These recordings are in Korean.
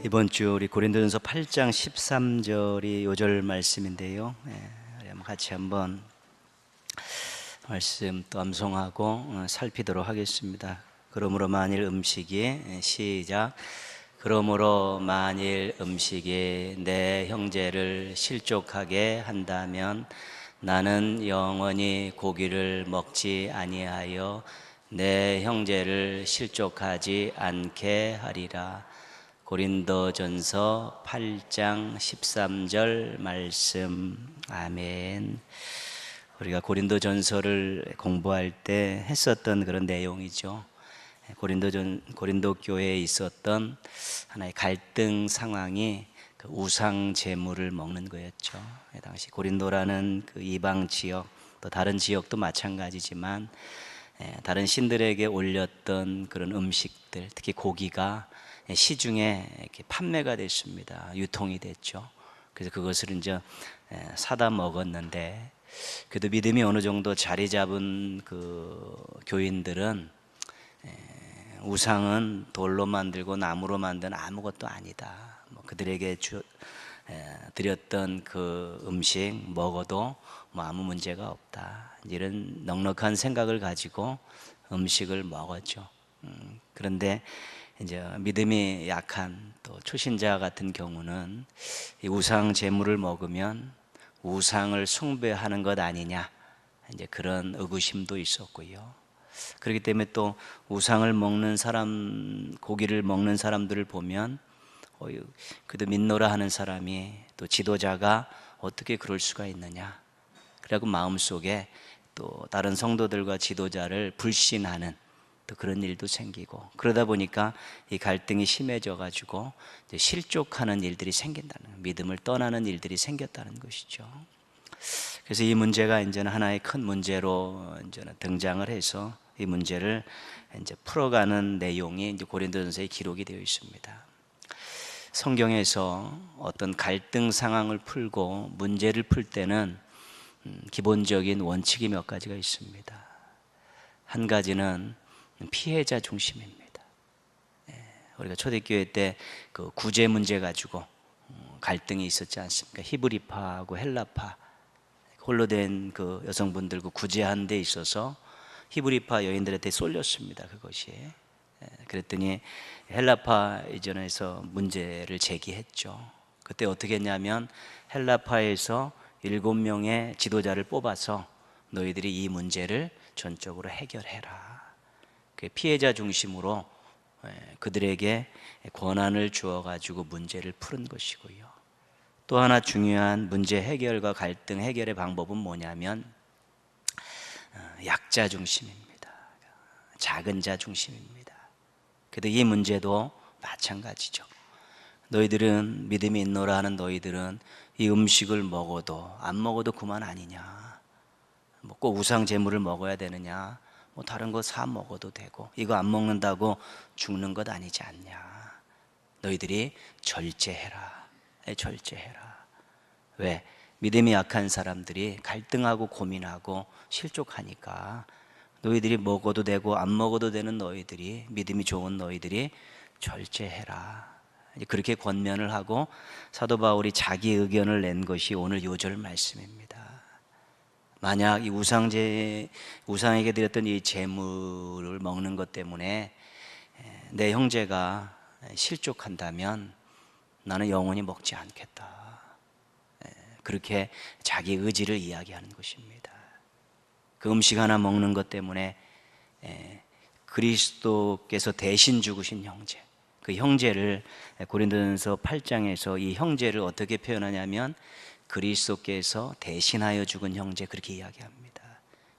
이번 주 우리 고린도전서 8장 13절이 요절 말씀인데요. 같이 한번 말씀 또 암송하고 살피도록 하겠습니다. 그러므로 만일 음식이 시작. 그러므로 만일 음식이 내 형제를 실족하게 한다면 나는 영원히 고기를 먹지 아니하여 내 형제를 실족하지 않게 하리라. 고린도전서 8장 13절 말씀. 아멘. 우리가 고린도전서를 공부할 때 했었던 그런 내용이죠. 고린도 교회에 있었던 하나의 갈등 상황이 그 우상 제물을 먹는 거였죠. 당시 고린도라는 그 이방 지역, 또 다른 지역도 마찬가지지만 다른 신들에게 올렸던 그런 음식들, 특히 고기가 시중에 이렇게 판매가 됐습니다. 유통이 됐죠. 그래서 그것을 이제 사다 먹었는데, 그래도 믿음이 어느 정도 자리 잡은 그 교인들은 우상은 돌로 만들고 나무로 만든 아무것도 아니다. 그들에게 드렸던 그 음식 먹어도 아무 문제가 없다. 이런 넉넉한 생각을 가지고 음식을 먹었죠. 그런데 이제 믿음이 약한 또 초신자 같은 경우는 이 우상 제물을 먹으면 우상을 숭배하는 것 아니냐, 이제 그런 의구심도 있었고요. 그렇기 때문에 또 우상을 먹는 사람, 고기를 먹는 사람들을 보면 그래도 믿노라 하는 사람이, 또 지도자가 어떻게 그럴 수가 있느냐, 그래갖고 마음속에 또 다른 성도들과 지도자를 불신하는 또 그런 일도 생기고, 그러다 보니까 이 갈등이 심해져 가지고 이제 실족하는 일들이 생긴다는 거예요. 믿음을 떠나는 일들이 생겼다는 것이죠. 그래서 이 문제가 이제는 하나의 큰 문제로 이제는 등장을 해서 이 문제를 이제 풀어가는 내용이 이제 고린도전서에 기록이 되어 있습니다. 성경에서 어떤 갈등 상황을 풀고 문제를 풀 때는 기본적인 원칙이 몇 가지가 있습니다. 한 가지는 피해자 중심입니다. 우리가 초대교회 때 그 구제 문제 가지고 갈등이 있었지 않습니까? 히브리파하고 헬라파, 홀로 된 그 여성분들 그 구제하는 데 있어서 히브리파 여인들한테 쏠렸습니다. 그것이. 그랬더니 헬라파 이전에서 문제를 제기했죠. 그때 어떻게 했냐면 헬라파에서 7명의 지도자를 뽑아서 너희들이 이 문제를 전적으로 해결해라. 피해자 중심으로 그들에게 권한을 주어가지고 문제를 푸는 것이고요. 또 하나 중요한 문제 해결과 갈등 해결의 방법은 뭐냐면 약자 중심입니다. 작은 자 중심입니다. 그래도 이 문제도 마찬가지죠. 너희들은 믿음이 있노라 하는 너희들은 이 음식을 먹어도 안 먹어도 그만 아니냐, 꼭 우상 제물을 먹어야 되느냐, 다른 거 사 먹어도 되고, 이거 안 먹는다고 죽는 것 아니지 않냐. 너희들이 절제해라. 절제해라. 왜? 믿음이 약한 사람들이 갈등하고 고민하고 실족하니까 너희들이 먹어도 되고 안 먹어도 되는 너희들이, 믿음이 좋은 너희들이 절제해라. 그렇게 권면을 하고 사도 바울이 자기 의견을 낸 것이 오늘 요절 말씀입니다. 만약 이 우상에게 드렸던 이 제물을 먹는 것 때문에 내 형제가 실족한다면 나는 영원히 먹지 않겠다. 그렇게 자기 의지를 이야기하는 것입니다. 그 음식 하나 먹는 것 때문에 그리스도께서 대신 죽으신 형제, 그 형제를 고린도전서 8장에서 이 형제를 어떻게 표현하냐면 그리스도께서 대신하여 죽은 형제, 그렇게 이야기합니다.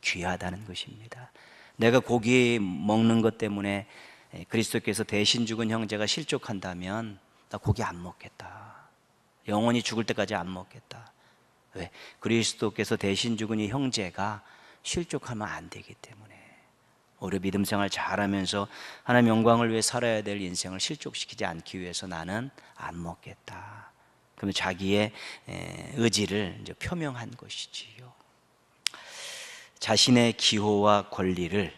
귀하다는 것입니다. 내가 고기 먹는 것 때문에 그리스도께서 대신 죽은 형제가 실족한다면 나 고기 안 먹겠다. 영원히 죽을 때까지 안 먹겠다. 왜? 그리스도께서 대신 죽은 이 형제가 실족하면 안 되기 때문에. 우리 믿음 생활 잘하면서 하나님 영광을 위해 살아야 될 인생을 실족시키지 않기 위해서 나는 안 먹겠다. 그러면 자기의 의지를 이제 표명한 것이지요. 자신의 기호와 권리를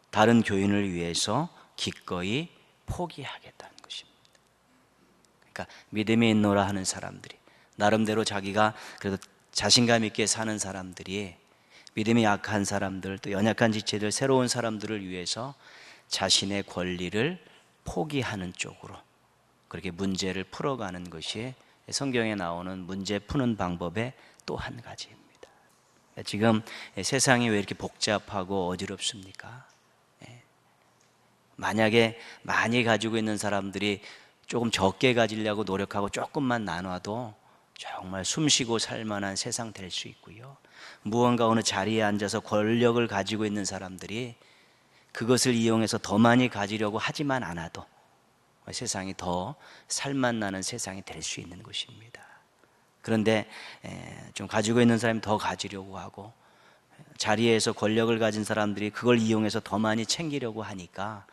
다른 교인을 위해서 기꺼이 포기하겠다는 것입니다. 그러니까 믿음이 있노라 하는 사람들이, 나름대로 자기가 그래도 자신감 있게 사는 사람들이 믿음이 약한 사람들, 또 연약한 지체들, 새로운 사람들을 위해서 자신의 권리를 포기하는 쪽으로 그렇게 문제를 풀어가는 것이 성경에 나오는 문제 푸는 방법의 또 한 가지입니다. 지금 세상이 왜 이렇게 복잡하고 어지럽습니까? 만약에 많이 가지고 있는 사람들이 조금 적게 가지려고 노력하고 조금만 나눠도 정말 숨쉬고 살만한 세상 될 수 있고요. 무언가 어느 자리에 앉아서 권력을 가지고 있는 사람들이 그것을 이용해서 더 많이 가지려고 하지만 않아도 세상이 더 살맛나는 세상이 될 수 있는 것입니다. 그런데 좀 가지고 있는 사람이 더 가지려고 하고 자리에서 권력을 가진 사람들이 그걸 이용해서 더 많이 챙기려고 하니까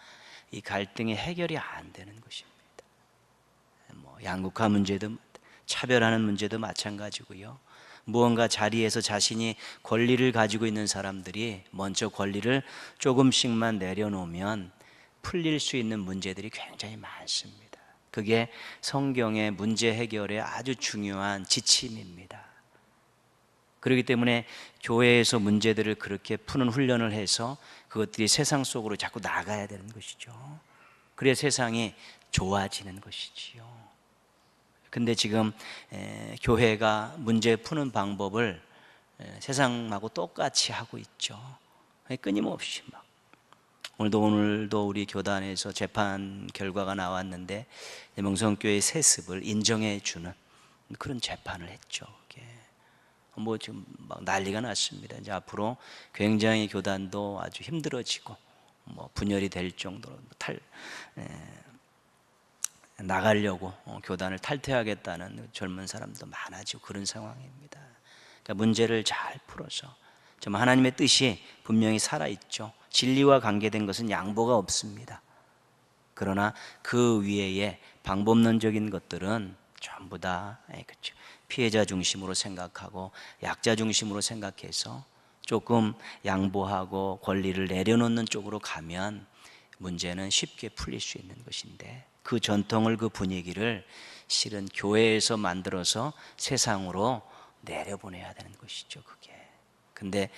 이 갈등이 해결이 안 되는 것입니다. 양극화 문제도, 차별하는 문제도 마찬가지고요. 무언가 자리에서 자신이 권리를 가지고 있는 사람들이 먼저 권리를 조금씩만 내려놓으면 풀릴 수 있는 문제들이 굉장히 많습니다. 그게 성경의 문제 해결의 아주 중요한 지침입니다. 그렇기 때문에 교회에서 문제들을 그렇게 푸는 훈련을 해서 그것들이 세상 속으로 자꾸 나가야 되는 것이죠. 그래야 세상이 좋아지는 것이지요. 근데 지금 교회가 문제 푸는 방법을 세상하고 똑같이 하고 있죠. 끊임없이 막 오늘도 우리 교단에서 재판 결과가 나왔는데 명성교회 세습을 인정해 주는 그런 재판을 했죠. 지금 막 난리가 났습니다. 이제 앞으로 굉장히 교단도 아주 힘들어지고 분열이 될 정도로 나가려고 교단을 탈퇴하겠다는 젊은 사람도 많아지고 그런 상황입니다. 그러니까 문제를 잘 풀어서 정말 하나님의 뜻이 분명히 살아있죠. 진리와 관계된 것은 양보가 없습니다. 그러나 그 위에 방법론적인 것들은 전부 다 그렇죠. 피해자 중심으로 생각하고 약자 중심으로 생각해서 조금 양보하고 권리를 내려놓는 쪽으로 가면 문제는 쉽게 풀릴 수 있는 것인데 그 전통을, 그 분위기를 실은 교회에서 만들어서 세상으로 내려보내야 되는 것이죠. 그게. 근데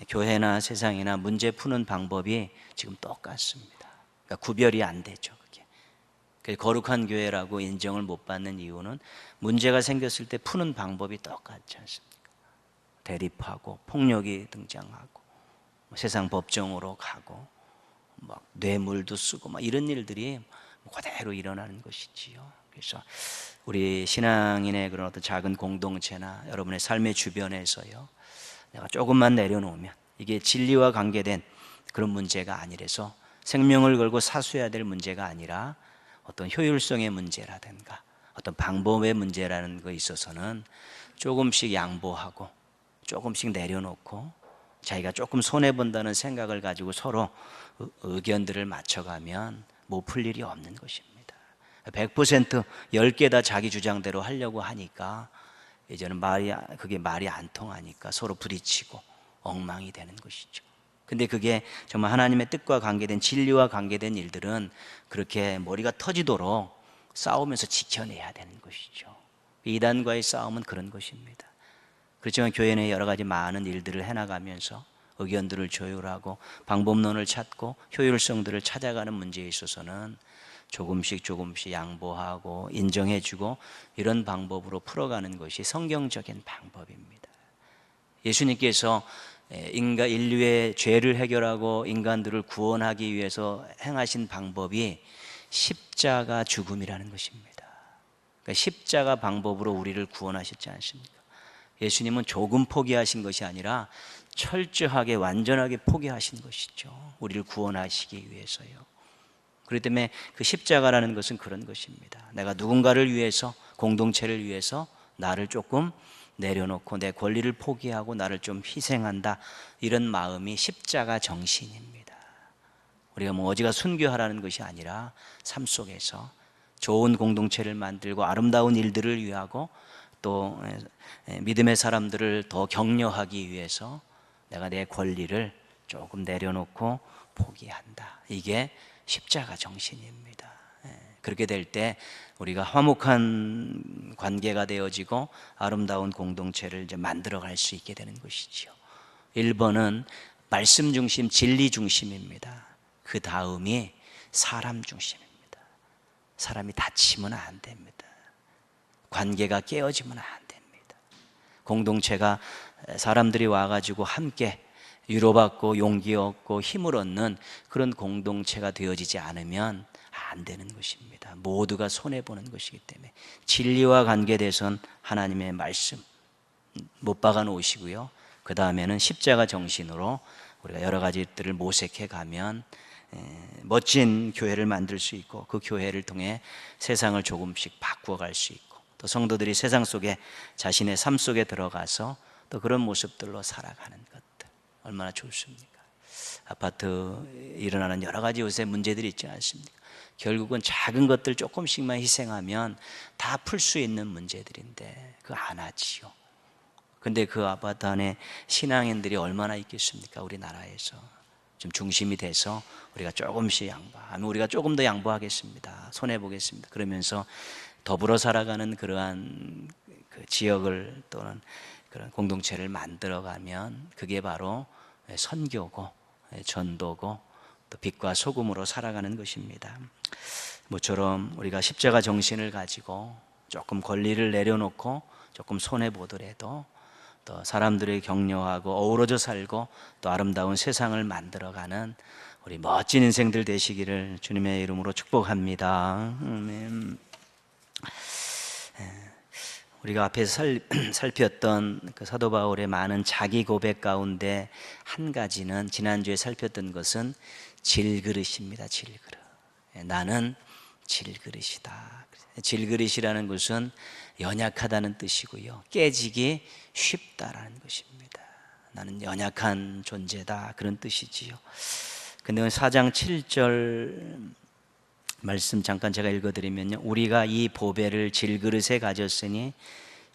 교회나 세상이나 문제 푸는 방법이 지금 똑같습니다. 그러니까 구별이 안 되죠. 그게. 거룩한 교회라고 인정을 못 받는 이유는 문제가 생겼을 때 푸는 방법이 똑같지 않습니까? 대립하고 폭력이 등장하고 세상 법정으로 가고 막 뇌물도 쓰고 막 이런 일들이 그대로 일어나는 것이지요. 그래서 우리 신앙인의 그런 어떤 작은 공동체나 여러분의 삶의 주변에서요, 내가 조금만 내려놓으면 이게 진리와 관계된 그런 문제가 아니라서 생명을 걸고 사수해야 될 문제가 아니라 어떤 효율성의 문제라든가 어떤 방법의 문제라는 것에 있어서는 조금씩 양보하고 조금씩 내려놓고 자기가 조금 손해본다는 생각을 가지고 서로 의견들을 맞춰가면 못 풀 일이 없는 것입니다. 100% 10개 다 자기 주장대로 하려고 하니까 이제는 그게 말이 안 통하니까 서로 부딪히고 엉망이 되는 것이죠. 근데 그게 정말 하나님의 뜻과 관계된 진리와 관계된 일들은 그렇게 머리가 터지도록 싸우면서 지켜내야 되는 것이죠. 이단과의 싸움은 그런 것입니다. 그렇지만 교회 내 여러 가지 많은 일들을 해나가면서 의견들을 조율하고 방법론을 찾고 효율성들을 찾아가는 문제에 있어서는 조금씩 양보하고 인정해주고 이런 방법으로 풀어가는 것이 성경적인 방법입니다. 예수님께서 인류의 죄를 해결하고 인간들을 구원하기 위해서 행하신 방법이 십자가 죽음이라는 것입니다. 그러니까 십자가 방법으로 우리를 구원하셨지 않습니까? 예수님은 조금 포기하신 것이 아니라 철저하게 완전하게 포기하신 것이죠. 우리를 구원하시기 위해서요. 그렇기 때문에 그 십자가라는 것은 그런 것입니다. 내가 누군가를 위해서, 공동체를 위해서 나를 조금 내려놓고 내 권리를 포기하고 나를 좀 희생한다, 이런 마음이 십자가 정신입니다. 우리가 어디가 순교하라는 것이 아니라 삶 속에서 좋은 공동체를 만들고 아름다운 일들을 위하고 또 믿음의 사람들을 더 격려하기 위해서 내가 내 권리를 조금 내려놓고 포기한다. 이게 십자가 정신입니다. 그렇게 될 때 우리가 화목한 관계가 되어지고 아름다운 공동체를 이제 만들어갈 수 있게 되는 것이지요. 1번은 말씀 중심, 진리 중심입니다. 그 다음이 사람 중심입니다. 사람이 다치면 안 됩니다. 관계가 깨어지면 안 됩니다. 공동체가 사람들이 와가지고 함께 위로받고 용기 얻고 힘을 얻는 그런 공동체가 되어지지 않으면 안 되는 것입니다. 모두가 손해보는 것이기 때문에 진리와 관계돼선 하나님의 말씀 못 박아 놓으시고요. 그 다음에는 십자가 정신으로 우리가 여러 가지들을 모색해 가면 멋진 교회를 만들 수 있고 그 교회를 통해 세상을 조금씩 바꾸어 갈 수 있고 또 성도들이 세상 속에 자신의 삶 속에 들어가서 또 그런 모습들로 살아가는 것들 얼마나 좋습니까? 아파트 일어나는 여러 가지 요새 문제들이 있지 않습니까? 결국은 작은 것들 조금씩만 희생하면 다 풀 수 있는 문제들인데 그거 안 하지요. 근데 그 아파트 안에 신앙인들이 얼마나 있겠습니까? 우리나라에서 좀 중심이 돼서 우리가 조금씩 양보하면 우리가 조금 더 양보하겠습니다. 손해보겠습니다. 그러면서 더불어 살아가는 그러한 그 지역을 또는 그런 공동체를 만들어가면 그게 바로 선교고 전도고 또 빛과 소금으로 살아가는 것입니다. 모처럼 우리가 십자가 정신을 가지고 조금 권리를 내려놓고 조금 손해보더라도 또 사람들이 격려하고 어우러져 살고 또 아름다운 세상을 만들어가는 우리 멋진 인생들 되시기를 주님의 이름으로 축복합니다. 우리가 앞에서 살폈던 그 사도 바울의 많은 자기 고백 가운데 한 가지는 지난주에 살폈던 것은 질그릇입니다. 질그릇. 나는 질그릇이다. 질그릇이라는 것은 연약하다는 뜻이고요. 깨지기 쉽다라는 것입니다. 나는 연약한 존재다 그런 뜻이지요. 근데 4장 7절 말씀 잠깐 제가 읽어드리면요. 우리가 이 보배를 질그릇에 가졌으니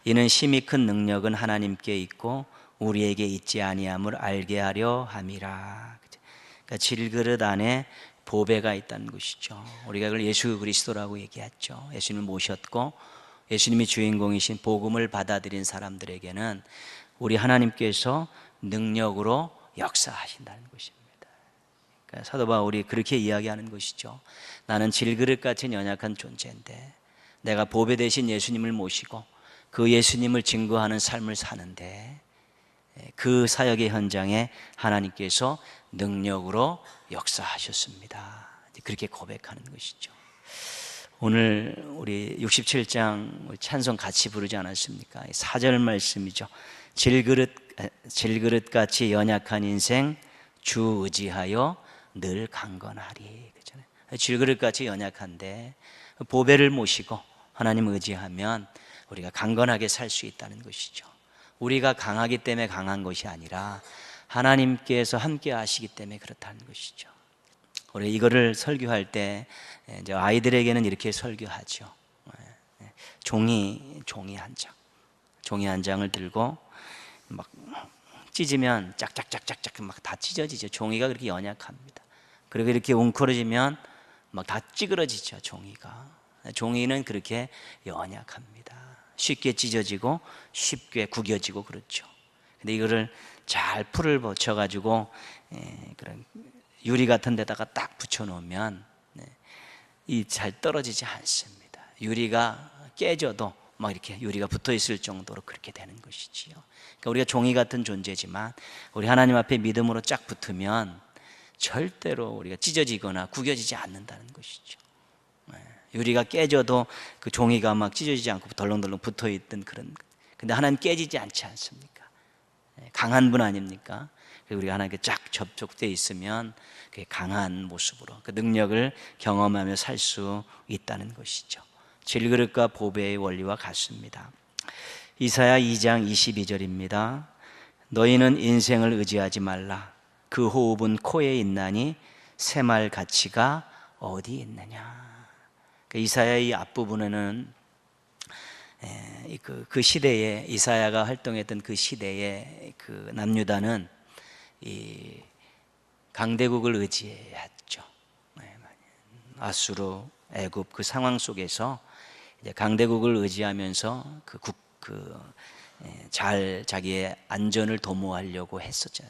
이는 심히 큰 능력은 하나님께 있고 우리에게 있지 아니함을 알게 하려 함이라. 그러니까 질그릇 안에 보배가 있다는 것이죠. 우리가 그걸 예수 그리스도라고 얘기했죠. 예수님을 모셨고 예수님이 주인공이신 복음을 받아들인 사람들에게는 우리 하나님께서 능력으로 역사하신다는 것입니다. 그러니까 사도 바울이 그렇게 이야기하는 것이죠. 나는 질그릇 같은 연약한 존재인데 내가 보배 대신 예수님을 모시고 그 예수님을 증거하는 삶을 사는데 그 사역의 현장에 하나님께서 능력으로 역사하셨습니다. 그렇게 고백하는 것이죠. 오늘 우리 67장 찬송 같이 부르지 않았습니까? 4절 말씀이죠. 질그릇같이 연약한 인생 주 의지하여 늘 강건하리. 그렇잖아요. 질그릇같이 연약한데 보배를 모시고 하나님 의지하면 우리가 강건하게 살 수 있다는 것이죠. 우리가 강하기 때문에 강한 것이 아니라 하나님께서 함께 하시기 때문에 그렇다는 것이죠. 우리 이거를 설교할 때 이제 아이들에게는 이렇게 설교하죠. 종이 한 장을 들고 막 찢으면 짝짝짝짝짝 막 다 찢어지죠. 종이가 그렇게 연약합니다. 그리고 이렇게 웅크러지면 막 다 찌그러지죠. 종이는 그렇게 연약합니다. 쉽게 찢어지고 쉽게 구겨지고 그렇죠. 근데 이거를 잘 풀을 붙여가지고 그런 유리 같은 데다가 딱 붙여놓으면 이 잘 떨어지지 않습니다. 유리가 깨져도 막 이렇게 유리가 붙어 있을 정도로 그렇게 되는 것이지요. 그러니까 우리가 종이 같은 존재지만 우리 하나님 앞에 믿음으로 쫙 붙으면 절대로 우리가 찢어지거나 구겨지지 않는다는 것이죠. 유리가 깨져도 그 종이가 막 찢어지지 않고 덜렁덜렁 붙어 있던 그런. 근데 하나님 깨지지 않지 않습니까? 강한 분 아닙니까? 우리가 하나님께 쫙 접촉되어 있으면 그 강한 모습으로 그 능력을 경험하며 살 수 있다는 것이죠. 질그릇과 보배의 원리와 같습니다. 이사야 2장 22절입니다. 너희는 인생을 의지하지 말라. 그 호흡은 코에 있나니 새말 가치가 어디 있느냐. 이사야의 이 앞부분에는 그 시대에 이사야가 활동했던 그 시대에 그 남유다는 이 강대국을 의지했죠. 아수르 애굽 그 상황 속에서 이제 강대국을 의지하면서 잘 자기의 안전을 도모하려고 했었죠.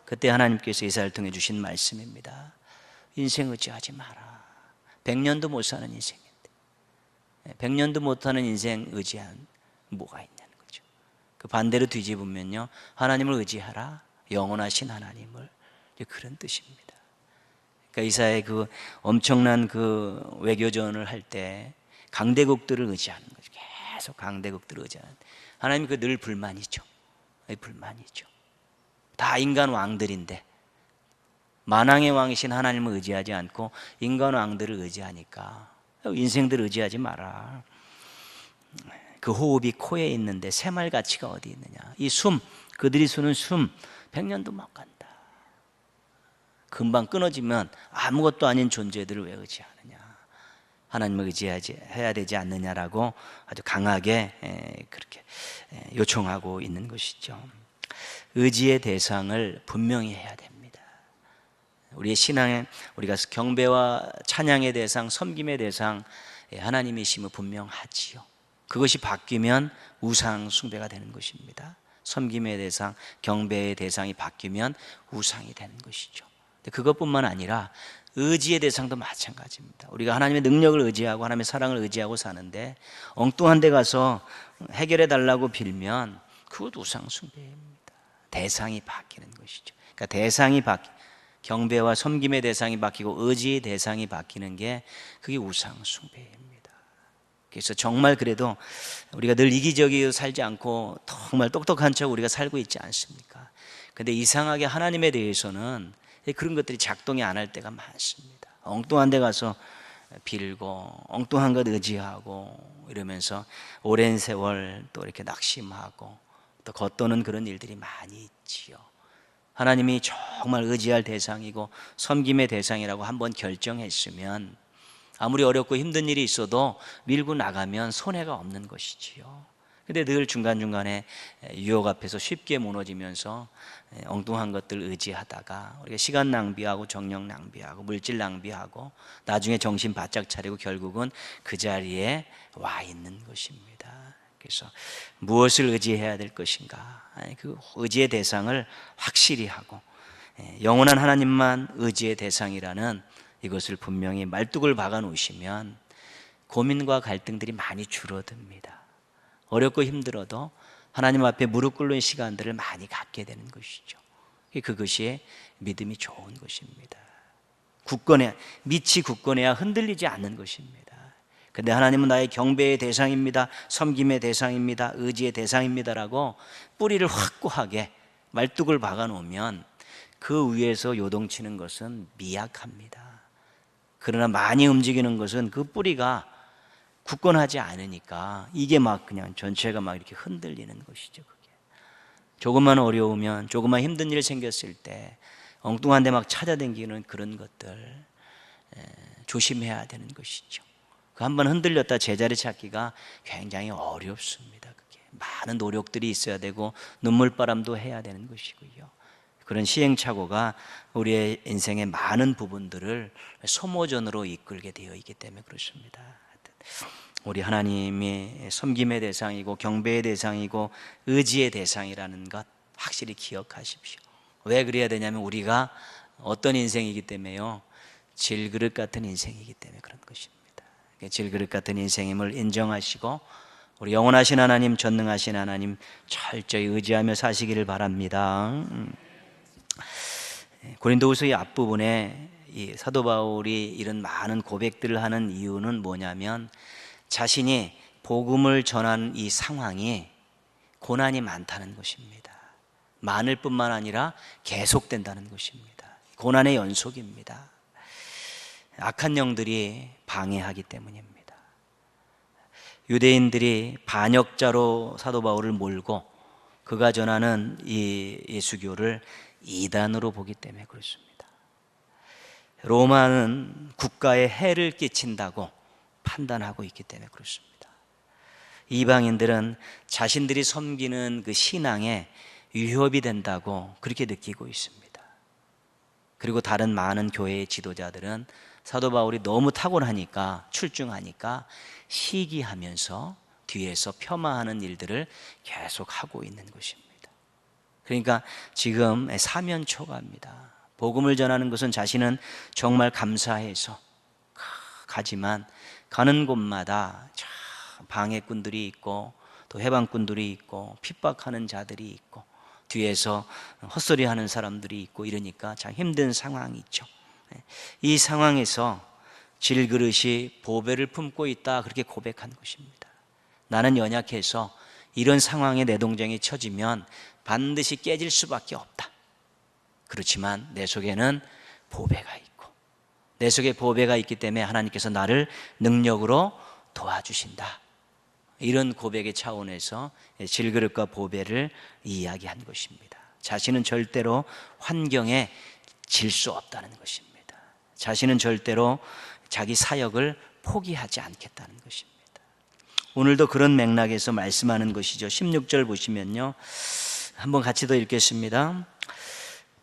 그때 하나님께서 이사야를 통해 주신 말씀입니다. 인생 의지하지 마라. 100년도 못 사는 인생인데 100년도 못 사는 인생 의지한 뭐가 있냐는 거죠. 그 반대로 뒤집으면요, 하나님을 의지하라. 영원하신 하나님을. 그런 뜻입니다. 그러니까 이사야의 그 엄청난 그 외교전을 할 때 강대국들을 의지하는 거죠. 계속 강대국들을 의지하는. 하나님 그 늘 불만이죠. 불만이죠. 다 인간 왕들인데 만왕의 왕이신 하나님을 의지하지 않고 인간 왕들을 의지하니까 인생들 의지하지 마라. 그 호흡이 코에 있는데 새말 가치가 어디 있느냐. 이 숨, 그들이 수는 숨 100년도 못 간다. 금방 끊어지면 아무것도 아닌 존재들을 왜 의지하느냐. 하나님을 의지해야 되지 않느냐라고 아주 강하게 그렇게 요청하고 있는 것이죠. 의지의 대상을 분명히 해야 됩니다. 우리의 신앙에 우리가 경배와 찬양의 대상, 섬김의 대상 하나님이심을 분명하지요. 그것이 바뀌면 우상 숭배가 되는 것입니다. 섬김의 대상, 경배의 대상이 바뀌면 우상이 되는 것이죠. 그것뿐만 아니라 의지의 대상도 마찬가지입니다. 우리가 하나님의 능력을 의지하고 하나님의 사랑을 의지하고 사는데 엉뚱한 데 가서 해결해 달라고 빌면 그것 우상 숭배입니다. 대상이 바뀌는 것이죠. 그러니까 경배와 섬김의 대상이 바뀌고 의지의 대상이 바뀌는 게 그게 우상 숭배입니다. 그래서 정말 그래도 우리가 늘 이기적이로 살지 않고 정말 똑똑한 척 우리가 살고 있지 않습니까? 근데 이상하게 하나님에 대해서는 그런 것들이 작동이 안 할 때가 많습니다. 엉뚱한 데 가서 빌고 엉뚱한 것 의지하고 이러면서 오랜 세월 또 이렇게 낙심하고 또 겉도는 그런 일들이 많이 있지요. 하나님이 정말 의지할 대상이고 섬김의 대상이라고 한번 결정했으면 아무리 어렵고 힘든 일이 있어도 밀고 나가면 손해가 없는 것이지요. 근데 늘 중간중간에 유혹 앞에서 쉽게 무너지면서 엉뚱한 것들 의지하다가 우리가 시간 낭비하고 정력 낭비하고 물질 낭비하고 나중에 정신 바짝 차리고 결국은 그 자리에 와 있는 것입니다. 그래서 무엇을 의지해야 될 것인가, 그 의지의 대상을 확실히 하고 영원한 하나님만 의지의 대상이라는 이것을 분명히 말뚝을 박아 놓으시면 고민과 갈등들이 많이 줄어듭니다. 어렵고 힘들어도 하나님 앞에 무릎 꿇는 시간들을 많이 갖게 되는 것이죠. 그것이 믿음이 좋은 것입니다. 밑이 굳건해야 흔들리지 않는 것입니다. 근데 하나님은 나의 경배의 대상입니다, 섬김의 대상입니다, 의지의 대상입니다라고 뿌리를 확고하게 말뚝을 박아 놓으면 그 위에서 요동치는 것은 미약합니다. 그러나 많이 움직이는 것은 그 뿌리가 굳건하지 않으니까 이게 막 그냥 전체가 막 이렇게 흔들리는 것이죠. 그게 조금만 어려우면, 조금만 힘든 일 생겼을 때 엉뚱한 데 막 찾아다니는 그런 것들 조심해야 되는 것이죠. 그 한번 흔들렸다 제자리 찾기가 굉장히 어렵습니다. 그게 많은 노력들이 있어야 되고 눈물바람도 해야 되는 것이고요. 그런 시행착오가 우리의 인생의 많은 부분들을 소모전으로 이끌게 되어 있기 때문에 그렇습니다. 우리 하나님이 섬김의 대상이고 경배의 대상이고 의지의 대상이라는 것 확실히 기억하십시오. 왜 그래야 되냐면 우리가 어떤 인생이기 때문에요, 질그릇 같은 인생이기 때문에 그런 것입니다. 질그릇 같은 인생임을 인정하시고 우리 영원하신 하나님, 전능하신 하나님 철저히 의지하며 사시기를 바랍니다. 고린도후서의 앞부분에 이 사도 바울이 이런 많은 고백들을 하는 이유는 뭐냐면 자신이 복음을 전하는 이 상황이 고난이 많다는 것입니다. 많을 뿐만 아니라 계속된다는 것입니다. 고난의 연속입니다. 악한 영들이 방해하기 때문입니다. 유대인들이 반역자로 사도 바울을 몰고 그가 전하는 이 예수교를 이단으로 보기 때문에 그렇습니다. 로마는 국가에 해를 끼친다고 판단하고 있기 때문에 그렇습니다. 이방인들은 자신들이 섬기는 그 신앙에 위협이 된다고 그렇게 느끼고 있습니다. 그리고 다른 많은 교회의 지도자들은 사도 바울이 너무 탁월하니까, 출중하니까 시기하면서 뒤에서 폄하하는 일들을 계속 하고 있는 것입니다. 그러니까 지금 사면초가입니다. 복음을 전하는 것은 자신은 정말 감사해서 가지만 가는 곳마다 방해꾼들이 있고 또 해방꾼들이 있고 핍박하는 자들이 있고 뒤에서 헛소리하는 사람들이 있고 이러니까 참 힘든 상황이 있죠. 이 상황에서 질그릇이 보배를 품고 있다, 그렇게 고백한 것입니다. 나는 연약해서 이런 상황에 내 동정이 처지면 반드시 깨질 수밖에 없다. 그렇지만 내 속에는 보배가 있고 내 속에 보배가 있기 때문에 하나님께서 나를 능력으로 도와주신다. 이런 고백의 차원에서 질그릇과 보배를 이야기한 것입니다. 자신은 절대로 환경에 질 수 없다는 것입니다. 자신은 절대로 자기 사역을 포기하지 않겠다는 것입니다. 오늘도 그런 맥락에서 말씀하는 것이죠. 16절 보시면요, 한번 같이 더 읽겠습니다.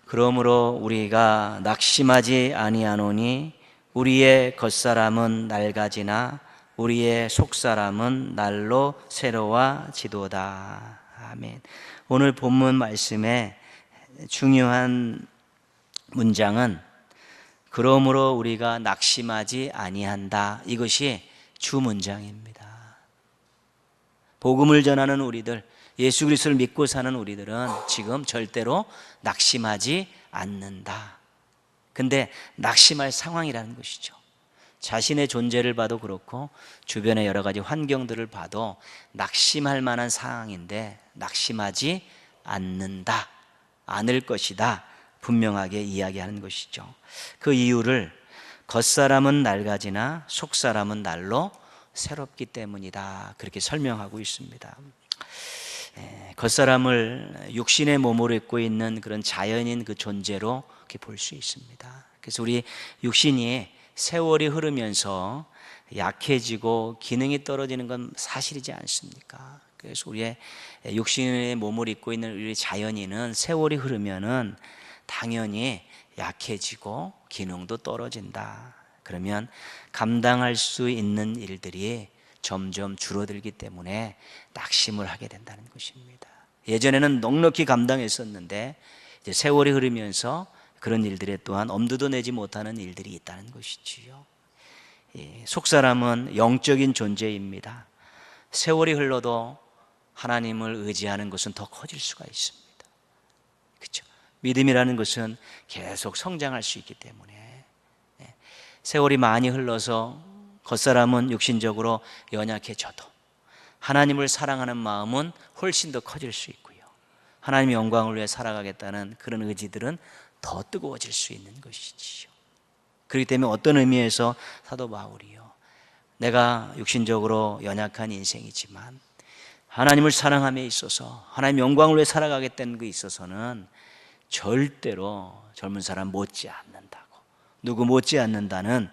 그러므로 우리가 낙심하지 아니하노니 우리의 겉사람은 낡아지나 우리의 속사람은 날로 새로워지도다. 아멘. 오늘 본문 말씀의 중요한 문장은 그러므로 우리가 낙심하지 아니한다, 이것이 주 문장입니다. 복음을 전하는 우리들, 예수 그리스도를 믿고 사는 우리들은 지금 절대로 낙심하지 않는다. 근데 낙심할 상황이라는 것이죠. 자신의 존재를 봐도 그렇고 주변의 여러 가지 환경들을 봐도 낙심할 만한 상황인데 낙심하지 않는다, 않을 것이다, 분명하게 이야기하는 것이죠. 그 이유를 겉사람은 낡아지나 속사람은 날로 새롭기 때문이다, 그렇게 설명하고 있습니다. 겉사람을 육신의 몸으로 입고 있는 그런 자연인 그 존재로 이렇게 볼 수 있습니다. 그래서 우리 육신이 세월이 흐르면서 약해지고 기능이 떨어지는 건 사실이지 않습니까? 그래서 우리의 육신의 몸을 입고 있는 우리 자연인은 세월이 흐르면은 당연히 약해지고 기능도 떨어진다. 그러면 감당할 수 있는 일들이 점점 줄어들기 때문에 낙심을 하게 된다는 것입니다. 예전에는 넉넉히 감당했었는데 이제 세월이 흐르면서 그런 일들에 또한 엄두도 내지 못하는 일들이 있다는 것이지요. 속사람은 영적인 존재입니다. 세월이 흘러도 하나님을 의지하는 것은 더 커질 수가 있습니다. 그렇죠? 믿음이라는 것은 계속 성장할 수 있기 때문에 세월이 많이 흘러서 겉사람은 육신적으로 연약해져도 하나님을 사랑하는 마음은 훨씬 더 커질 수 있고요. 하나님의 영광을 위해 살아가겠다는 그런 의지들은 더 뜨거워질 수 있는 것이지요. 그렇기 때문에 어떤 의미에서 사도 바울이요, 내가 육신적으로 연약한 인생이지만 하나님을 사랑함에 있어서 하나님의 영광을 위해 살아가겠다는 것에 있어서는 절대로 젊은 사람 못지 않는다고, 누구 못지 않는다는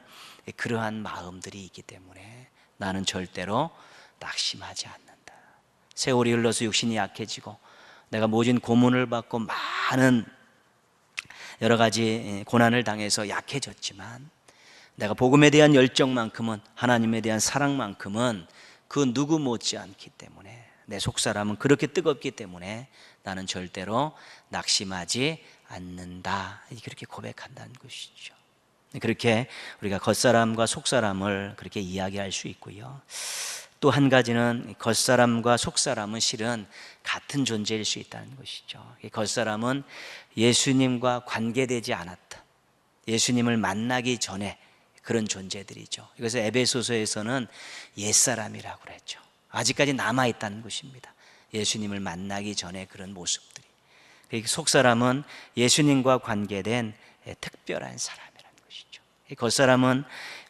그러한 마음들이 있기 때문에 나는 절대로 낙심하지 않는다. 세월이 흘러서 육신이 약해지고 내가 모진 고문을 받고 많은 여러 가지 고난을 당해서 약해졌지만 내가 복음에 대한 열정만큼은, 하나님에 대한 사랑만큼은 그 누구 못지 않기 때문에, 내 속사람은 그렇게 뜨겁기 때문에 나는 절대로 낙심하지 않는다, 그렇게 고백한다는 것이죠. 그렇게 우리가 겉사람과 속사람을 그렇게 이야기할 수 있고요. 또 한 가지는 겉사람과 속사람은 실은 같은 존재일 수 있다는 것이죠. 겉사람은 예수님과 관계되지 않았다, 예수님을 만나기 전에 그런 존재들이죠. 그래서 에베소서에서는 옛사람이라고 그랬죠. 아직까지 남아있다는 것입니다. 예수님을 만나기 전에 그런 모습들이. 속사람은 예수님과 관계된 특별한 사람이라는 것이죠. 겉사람은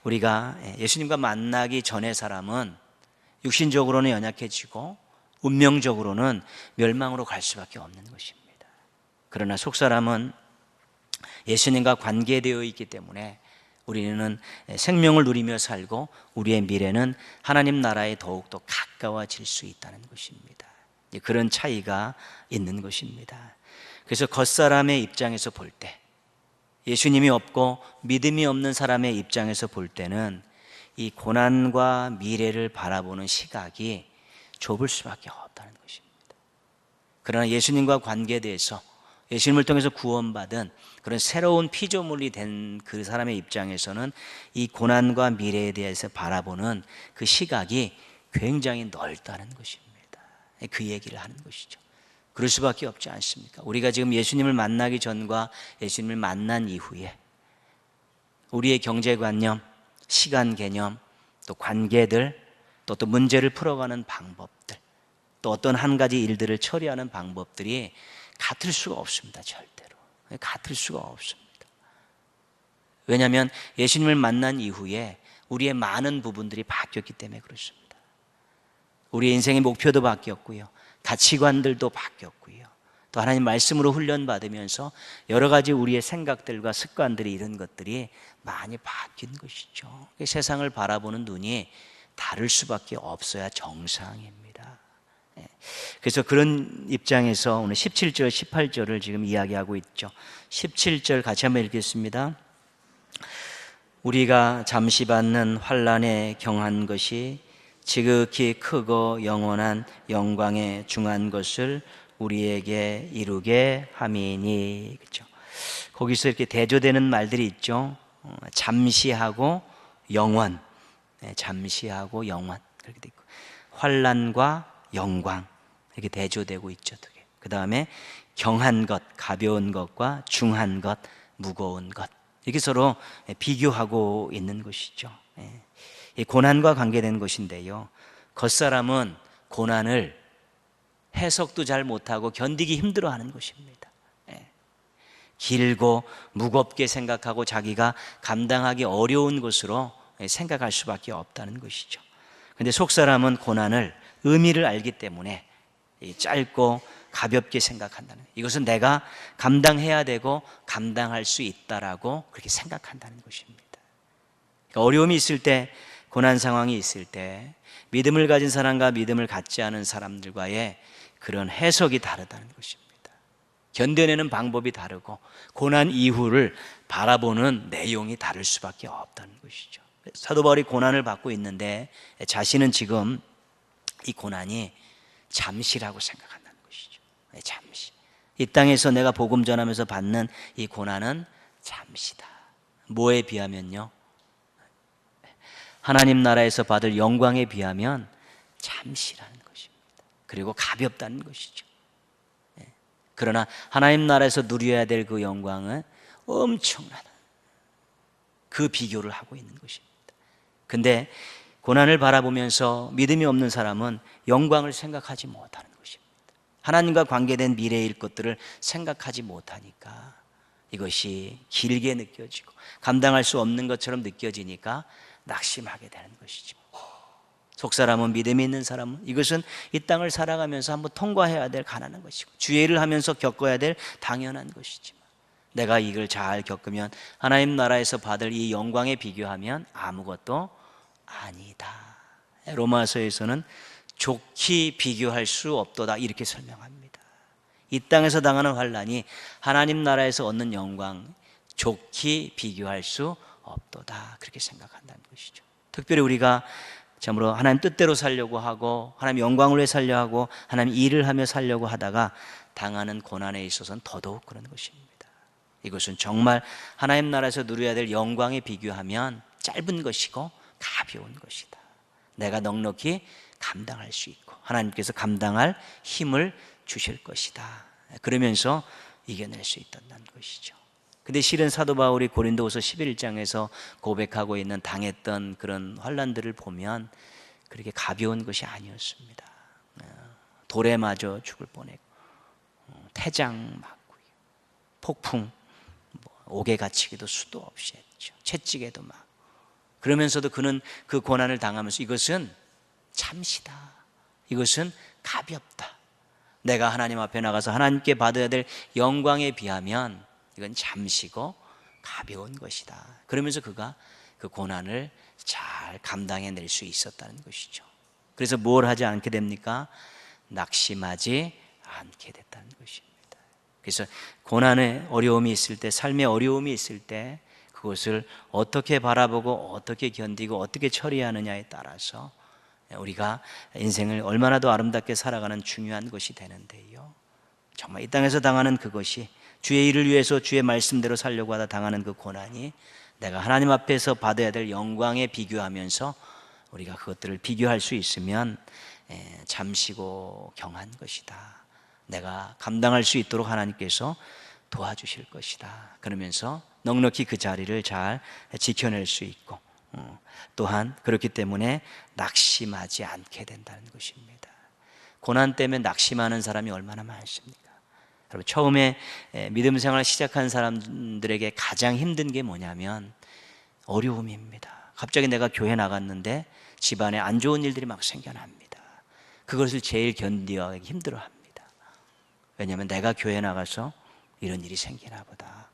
우리가 예수님과 만나기 전의 사람은 육신적으로는 연약해지고 운명적으로는 멸망으로 갈 수밖에 없는 것입니다. 그러나 속사람은 예수님과 관계되어 있기 때문에 우리는 생명을 누리며 살고 우리의 미래는 하나님 나라에 더욱더 가까워질 수 있다는 것입니다. 그런 차이가 있는 것입니다. 그래서 겉사람의 입장에서 볼 때 예수님이 없고 믿음이 없는 사람의 입장에서 볼 때는 이 고난과 미래를 바라보는 시각이 좁을 수밖에 없다는 것입니다. 그러나 예수님과 관계돼서 예수님을 통해서 구원받은 그런 새로운 피조물이 된 그 사람의 입장에서는 이 고난과 미래에 대해서 바라보는 그 시각이 굉장히 넓다는 것입니다. 그 얘기를 하는 것이죠. 그럴 수밖에 없지 않습니까? 우리가 지금 예수님을 만나기 전과 예수님을 만난 이후에 우리의 경제관념, 시간 개념, 또 관계들, 또 문제를 풀어가는 방법들, 또 어떤 한 가지 일들을 처리하는 방법들이 같을 수가 없습니다. 절대로 같을 수가 없습니다. 왜냐하면 예수님을 만난 이후에 우리의 많은 부분들이 바뀌었기 때문에 그렇습니다. 우리의 인생의 목표도 바뀌었고요, 가치관들도 바뀌었고요, 또 하나님 말씀으로 훈련받으면서 여러 가지 우리의 생각들과 습관들이, 이런 것들이 많이 바뀐 것이죠. 세상을 바라보는 눈이 다를 수밖에 없어야 정상입니다. 그래서 그런 입장에서 오늘 17절, 18절을 지금 이야기하고 있죠. 17절 같이 한번 읽겠습니다. 우리가 잠시 받는 환난에 경한 것이 지극히 크고 영원한 영광에 중한 것을 우리에게 이루게 함이니. 그렇죠? 거기서 이렇게 대조되는 말들이 있죠. 잠시하고 영원, 잠시하고 영원, 그렇게 돼 있고, 환난과 영광, 이렇게 대조되고 있죠. 그 다음에 경한 것, 가벼운 것과 중한 것, 무거운 것, 이렇게 서로 비교하고 있는 것이죠. 이 고난과 관계된 것인데요, 겉사람은 고난을 해석도 잘 못하고 견디기 힘들어하는 것입니다. 길고 무겁게 생각하고 자기가 감당하기 어려운 것으로 생각할 수밖에 없다는 것이죠. 그런데 속사람은 고난을 의미를 알기 때문에 짧고 가볍게 생각한다는, 이것은 내가 감당해야 되고 감당할 수 있다라고 그렇게 생각한다는 것입니다. 그러니까 어려움이 있을 때, 고난 상황이 있을 때 믿음을 가진 사람과 믿음을 갖지 않은 사람들과의 그런 해석이 다르다는 것입니다. 견뎌내는 방법이 다르고 고난 이후를 바라보는 내용이 다를 수밖에 없다는 것이죠. 사도 바울이 고난을 받고 있는데 자신은 지금 이 고난이 잠시라고 생각한다는 것이죠. 잠시. 이 땅에서 내가 복음 전하면서 받는 이 고난은 잠시다. 뭐에 비하면요? 하나님 나라에서 받을 영광에 비하면 잠시라는 것입니다. 그리고 가볍다는 것이죠. 그러나 하나님 나라에서 누려야 될 그 영광은 엄청난, 그 비교를 하고 있는 것입니다. 근데 고난을 바라보면서 믿음이 없는 사람은 영광을 생각하지 못하는 것입니다. 하나님과 관계된 미래일 것들을 생각하지 못하니까 이것이 길게 느껴지고 감당할 수 없는 것처럼 느껴지니까 낙심하게 되는 것이죠. 속사람은, 믿음이 있는 사람은 이것은 이 땅을 살아가면서 한번 통과해야 될 가난한 것이고 주의를 하면서 겪어야 될 당연한 것이지만, 내가 이걸 잘 겪으면 하나님 나라에서 받을 이 영광에 비교하면 아무것도 아니다. 로마서에서는 좋게 비교할 수 없도다, 이렇게 설명합니다. 이 땅에서 당하는 환난이 하나님 나라에서 얻는 영광, 좋게 비교할 수 없도다, 그렇게 생각한다는 것이죠. 특별히 우리가 참으로 하나님 뜻대로 살려고 하고 하나님 영광을 위해 살려 하고 하나님 일을 하며 살려고 하다가 당하는 고난에 있어서는 더더욱 그런 것입니다. 이것은 정말 하나님 나라에서 누려야 될 영광에 비교하면 짧은 것이고 가벼운 것이다. 내가 넉넉히 감당할 수 있고 하나님께서 감당할 힘을 주실 것이다. 그러면서 이겨낼 수 있다는 것이죠. 근데 실은 사도 바울이 고린도후서 11장에서 고백하고 있는 당했던 그런 환난들을 보면 그렇게 가벼운 것이 아니었습니다. 돌에 맞아 죽을 뻔했고, 태장 맞고, 폭풍, 옥에 갇히기도 수도 없이 했죠. 채찍에도 막. 그러면서도 그는 그 고난을 당하면서 이것은 잠시다, 이것은 가볍다, 내가 하나님 앞에 나가서 하나님께 받아야 될 영광에 비하면 이건 잠시고 가벼운 것이다. 그러면서 그가 그 고난을 잘 감당해낼 수 있었다는 것이죠. 그래서 뭘 하지 않게 됩니까? 낙심하지 않게 됐다는 것입니다. 그래서 고난의 어려움이 있을 때, 삶의 어려움이 있을 때 그것을 어떻게 바라보고 어떻게 견디고 어떻게 처리하느냐에 따라서 우리가 인생을 얼마나 더 아름답게 살아가는 중요한 것이 되는데요, 정말 이 땅에서 당하는 그것이, 주의 일을 위해서 주의 말씀대로 살려고 하다 당하는 그 고난이 내가 하나님 앞에서 받아야 될 영광에 비교하면서 우리가 그것들을 비교할 수 있으면 잠시고 경한 것이다. 내가 감당할 수 있도록 하나님께서 도와주실 것이다. 그러면서 넉넉히 그 자리를 잘 지켜낼 수 있고, 또한 그렇기 때문에 낙심하지 않게 된다는 것입니다. 고난 때문에 낙심하는 사람이 얼마나 많습니까? 여러분, 처음에 믿음 생활을 시작한 사람들에게 가장 힘든 게 뭐냐면 어려움입니다. 갑자기 내가 교회 나갔는데 집안에 안 좋은 일들이 막 생겨납니다. 그것을 제일 견디기 힘들어합니다. 왜냐하면 내가 교회 나가서 이런 일이 생기나 보다.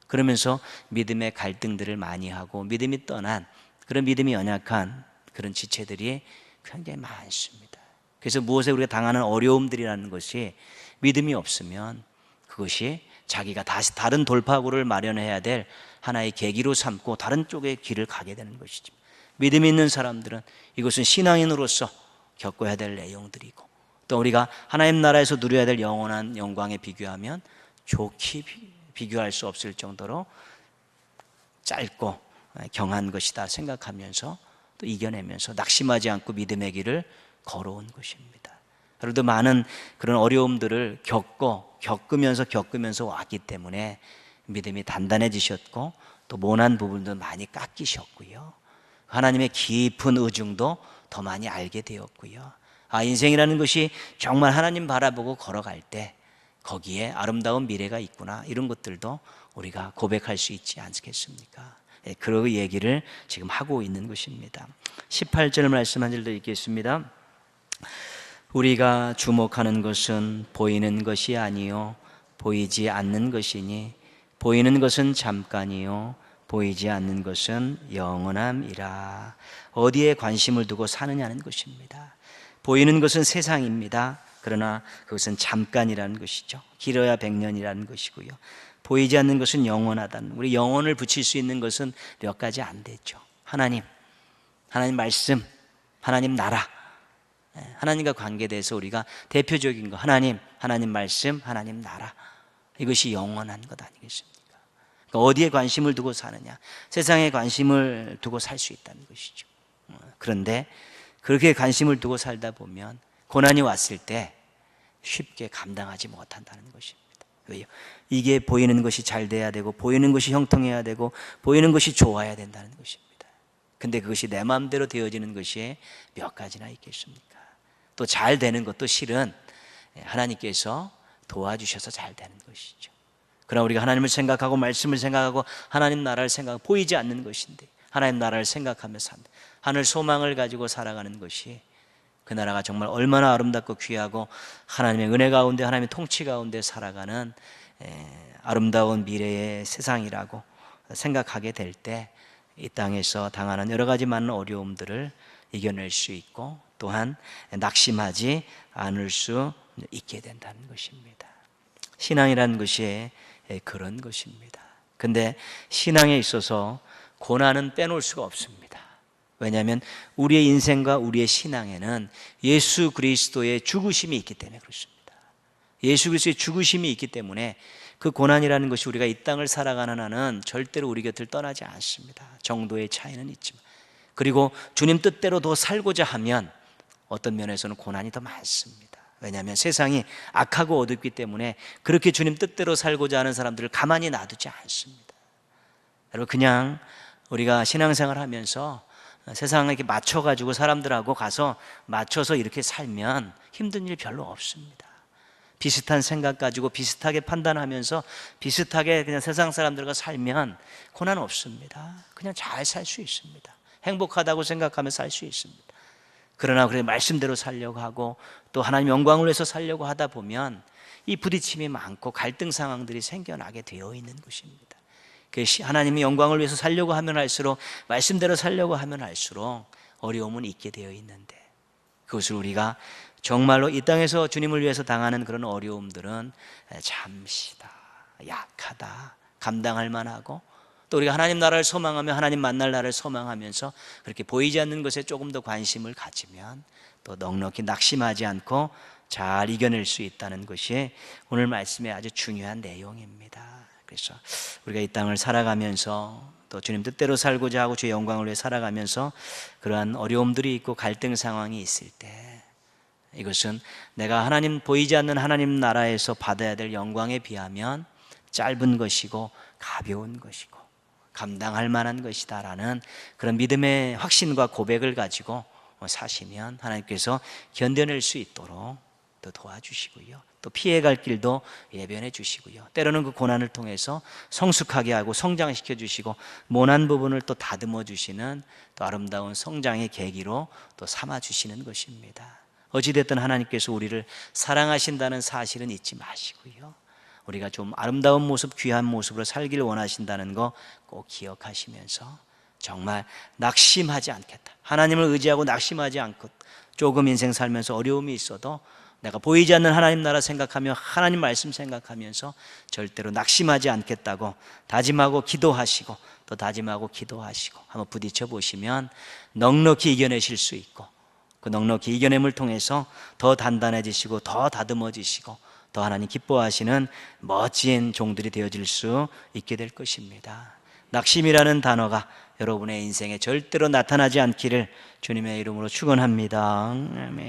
그러면서 믿음의 갈등들을 많이 하고 믿음이 떠난, 그런 믿음이 연약한 그런 지체들이 굉장히 많습니다. 그래서 무엇에 우리가 당하는 어려움들이라는 것이 믿음이 없으면 그것이 자기가 다시 다른 돌파구를 마련해야 될 하나의 계기로 삼고 다른 쪽의 길을 가게 되는 것이죠. 믿음이 있는 사람들은 이것은 신앙인으로서 겪어야 될 내용들이고, 또 우리가 하나님 나라에서 누려야 될 영원한 영광에 비교하면 좋게 비교할 수 없을 정도로 짧고 경한 것이다 생각하면서 또 이겨내면서 낙심하지 않고 믿음의 길을 걸어온 것입니다. 여러분도 많은 그런 어려움들을 겪으면서 왔기 때문에 믿음이 단단해지셨고, 또 모난 부분도 많이 깎이셨고요, 하나님의 깊은 의중도 더 많이 알게 되었고요, 인생이라는 것이 정말 하나님 바라보고 걸어갈 때 거기에 아름다운 미래가 있구나, 이런 것들도 우리가 고백할 수 있지 않겠습니까? 그 얘기를 지금 하고 있는 것입니다. 18절 말씀 한 절 더 읽겠습니다. 우리가 주목하는 것은 보이는 것이 아니요 보이지 않는 것이니 보이는 것은 잠깐이요 보이지 않는 것은 영원함이라. 어디에 관심을 두고 사느냐는 것입니다. 보이는 것은 세상입니다. 그러나 그것은 잠깐이라는 것이죠. 길어야 100년이라는 것이고요, 보이지 않는 것은 영원하다는, 우리 영혼을 붙일 수 있는 것은 몇 가지 안 되죠. 하나님 말씀, 하나님 나라, 하나님과 관계돼서 우리가 대표적인 거 하나님 말씀, 하나님 나라, 이것이 영원한 것 아니겠습니까? 그러니까 어디에 관심을 두고 사느냐, 세상에 관심을 두고 살 수 있다는 것이죠. 그런데 그렇게 관심을 두고 살다 보면 고난이 왔을 때 쉽게 감당하지 못한다는 것입니다. 왜요? 이게 보이는 것이 잘 돼야 되고 보이는 것이 형통해야 되고 보이는 것이 좋아야 된다는 것입니다. 근데 그것이 내 마음대로 되어지는 것이 몇 가지나 있겠습니까? 또 잘 되는 것도 실은 하나님께서 도와주셔서 잘 되는 것이죠. 그러나 우리가 하나님을 생각하고 말씀을 생각하고 하나님 나라를 생각하고 보이지 않는 것인데 하나님 나라를 생각하며 산다, 하늘 소망을 가지고 살아가는 것이, 그 나라가 정말 얼마나 아름답고 귀하고 하나님의 은혜 가운데 하나님의 통치 가운데 살아가는 아름다운 미래의 세상이라고 생각하게 될 때 이 땅에서 당하는 여러 가지 많은 어려움들을 이겨낼 수 있고, 또한 낙심하지 않을 수 있게 된다는 것입니다. 신앙이라는 것이 그런 것입니다. 근데 신앙에 있어서 고난은 빼놓을 수가 없습니다. 왜냐하면 우리의 인생과 우리의 신앙에는 예수 그리스도의 죽으심이 있기 때문에 그렇습니다. 예수 그리스도의 죽으심이 있기 때문에 그 고난이라는 것이 우리가 이 땅을 살아가는 한은 절대로 우리 곁을 떠나지 않습니다. 정도의 차이는 있지만, 그리고 주님 뜻대로 더 살고자 하면 어떤 면에서는 고난이 더 많습니다. 왜냐하면 세상이 악하고 어둡기 때문에 그렇게 주님 뜻대로 살고자 하는 사람들을 가만히 놔두지 않습니다. 여러분, 그냥 우리가 신앙생활 하면서 세상에 이렇게 맞춰가지고 사람들하고 가서 맞춰서 이렇게 살면 힘든 일 별로 없습니다. 비슷한 생각 가지고 비슷하게 판단하면서 비슷하게 그냥 세상 사람들과 살면 고난 없습니다. 그냥 잘 살 수 있습니다. 행복하다고 생각하며 살 수 있습니다. 그러나 그래 말씀대로 살려고 하고 또 하나님 영광을 위해서 살려고 하다 보면 이 부딪힘이 많고 갈등 상황들이 생겨나게 되어 있는 것입니다. 하나님의 영광을 위해서 살려고 하면 할수록, 말씀대로 살려고 하면 할수록 어려움은 있게 되어 있는데, 그것을 우리가 정말로 이 땅에서 주님을 위해서 당하는 그런 어려움들은 잠시다, 약하다, 감당할 만하고, 또 우리가 하나님 나라를 소망하며 하나님 만날 날을 소망하면서 그렇게 보이지 않는 것에 조금 더 관심을 가지면 또 넉넉히 낙심하지 않고 잘 이겨낼 수 있다는 것이 오늘 말씀의 아주 중요한 내용입니다. 그래서 우리가 이 땅을 살아가면서 또 주님 뜻대로 살고자 하고 주의 영광을 위해 살아가면서 그러한 어려움들이 있고 갈등 상황이 있을 때, 이것은 내가 하나님, 보이지 않는 하나님 나라에서 받아야 될 영광에 비하면 짧은 것이고 가벼운 것이고 감당할 만한 것이다라는 그런 믿음의 확신과 고백을 가지고 사시면 하나님께서 견뎌낼 수 있도록 또 도와주시고요, 또 피해갈 길도 예변해 주시고요, 때로는 그 고난을 통해서 성숙하게 하고 성장시켜 주시고 모난 부분을 또 다듬어 주시는 또 아름다운 성장의 계기로 또 삼아 주시는 것입니다. 어찌됐든 하나님께서 우리를 사랑하신다는 사실은 잊지 마시고요, 우리가 좀 아름다운 모습, 귀한 모습으로 살기를 원하신다는 거 꼭 기억하시면서 정말 낙심하지 않겠다, 하나님을 의지하고 낙심하지 않고 조금 인생 살면서 어려움이 있어도 내가 보이지 않는 하나님 나라 생각하며 하나님 말씀 생각하면서 절대로 낙심하지 않겠다고 다짐하고 기도하시고 또 다짐하고 기도하시고 한번 부딪혀 보시면 넉넉히 이겨내실 수 있고, 그 넉넉히 이겨냄을 통해서 더 단단해지시고 더 다듬어지시고 더 하나님 기뻐하시는 멋진 종들이 되어질 수 있게 될 것입니다. 낙심이라는 단어가 여러분의 인생에 절대로 나타나지 않기를 주님의 이름으로 축원합니다. 아멘.